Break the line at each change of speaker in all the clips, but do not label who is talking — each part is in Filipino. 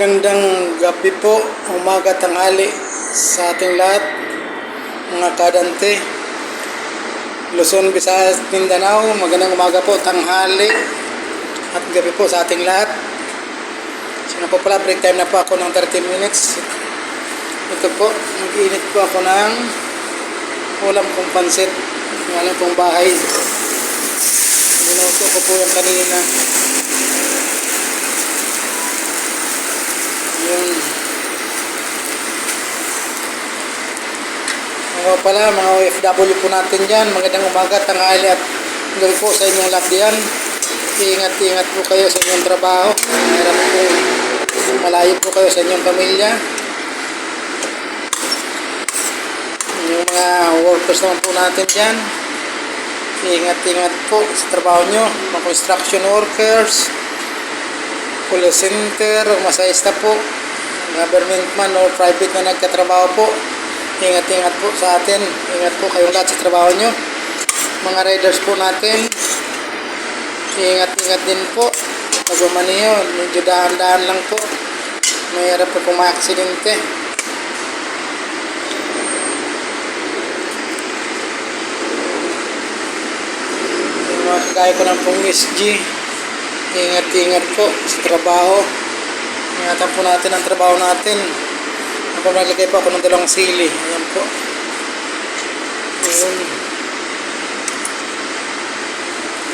Magandang gabi po, umaga, tanghali sa ating lahat, mga kadante, Luzon, Visayas, Mindanao. Magandang umaga po, tanghali at gabi po sa ating lahat. Sino po pala, break time na po ako ng 30 minutes. Ito po, mag-init po ako ng ulam kong pansit, ng alam kong bahay. Ginuso ko po yung kanina. Yun. Mga pala, mga OFW po natin dyan, magandang umaga, tanghali at gabi po sa inyong lahat diyan. Ingat-ingat po kayo sa inyong trabaho. Mahirap po, malayo po kayo sa inyong pamilya. Yung mga workers naman po natin dyan, ingat-ingat po sa trabaho nyo. Mga construction workers, police center, masahista po, government man or private na nagkatrabaho po, ingat-ingat po sa atin. Ingat po kayong lahat sa trabaho nyo. Mga riders po natin, ingat-ingat din po pag umaniyo, medyo dahan-dahan lang po, mayroon po kung ma-aksidente. Yung mga kagaya ko ng pong SG, ingat-ingat po sa trabaho. Ingatan po natin ang trabaho natin. Ako naglagay po ako ng 2 sili. Ayan po. Ayan.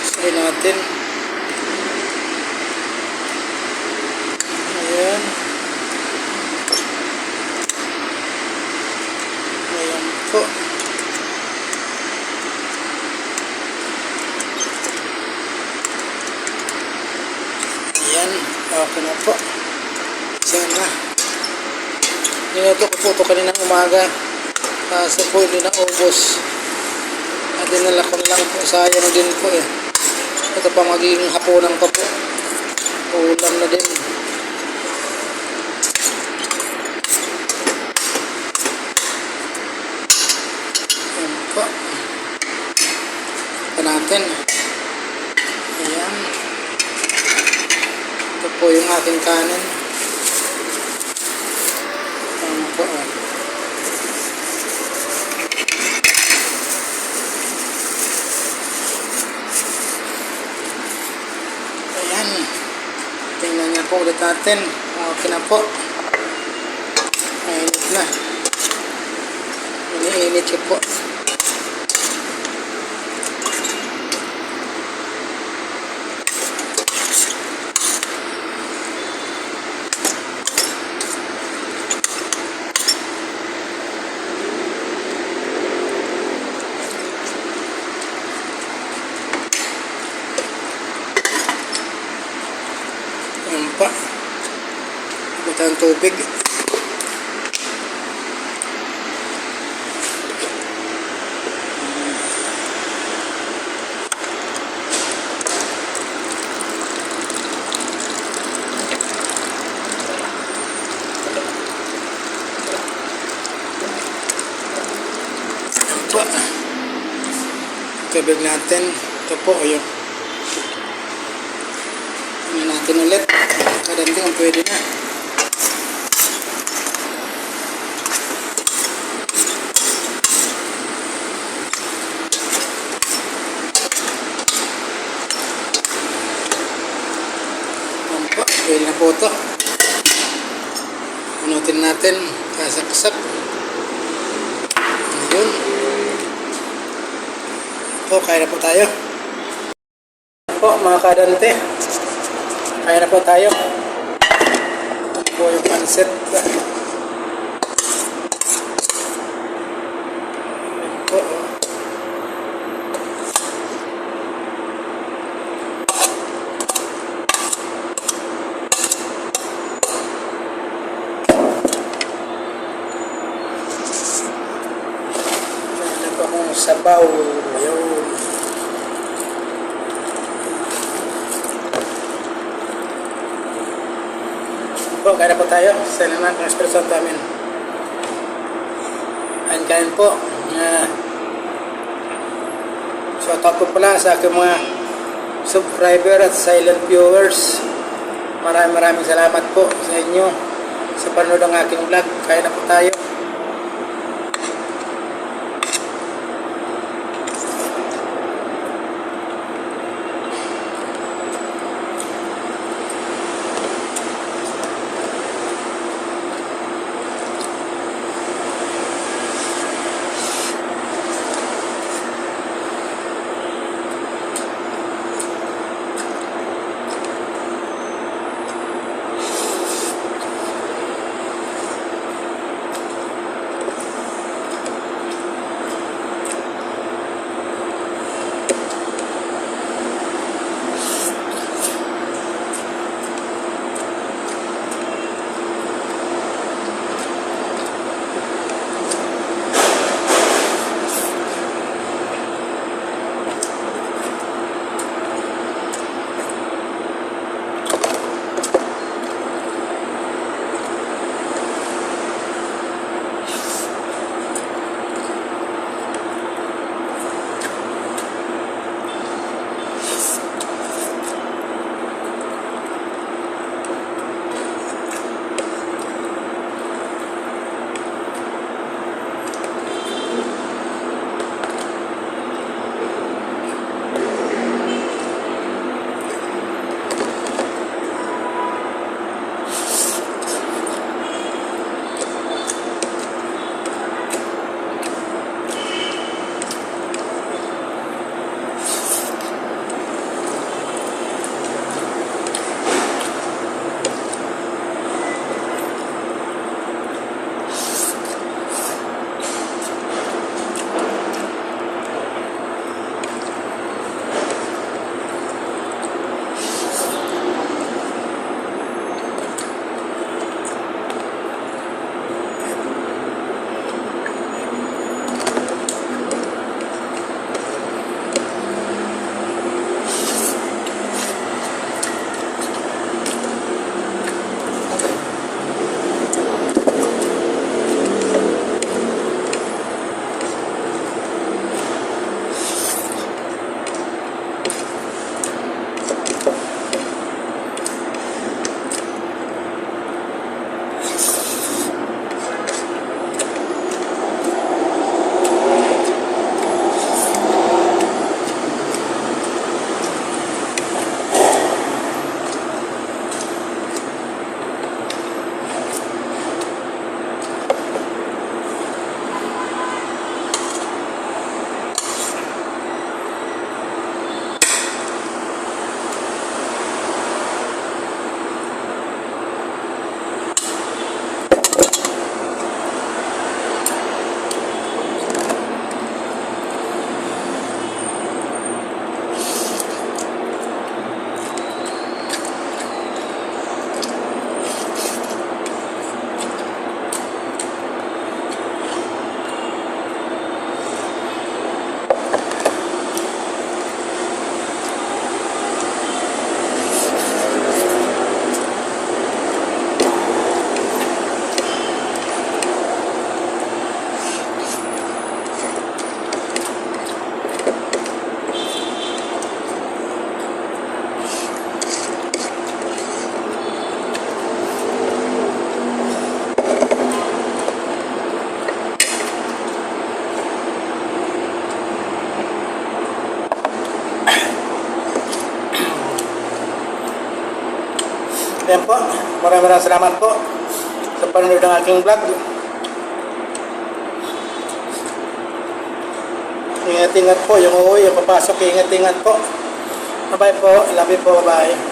Sili natin. Ayan. Ayan po. Ayan. Okay na po. Sana. Niluto ko po ito kaninang umaga. Kasi po hindi na ubos. At dinala ko lang po. Sayang din po eh. Ito pa magiging hapunan pa po. Ulam na din. Ayan po. Ito natin. Ayan. Ito po yung ating kanin. Tama po. Ayan. Tingnan niya po ulit natin. Okay na po. Mainit na. Iniinit siya po. Ayan pa. Ito ang tubig. Ayan po. Tubig natin. Ito po. Ayun. Tingnan natin ulit. Kadanting ang pwede na. Ayan po. Pwede na po ito. Unutin natin. Kasap-kasap. Ayun. Po, kaya na po tayo. Po mga kadante, kaya na po tayo. Ito po yung pansit. Po. Kaya na po akong sabaw. Ayun. Po, kaya na po tayo sa naman ng Espiritu Santo amin. Ayan, kain po. Shout out po pala sa aking mga subscriber at silent viewers. Maraming salamat po sa inyo sa panonood ng aking vlog. Kaya na po tayo. Ayan po, maraming salamat po sa panonood ng aking vlog. Ingat-ingat po, yung uuwi, yung papasok, ingat-ingat po. Bye-bye po, love you po, bye-bye.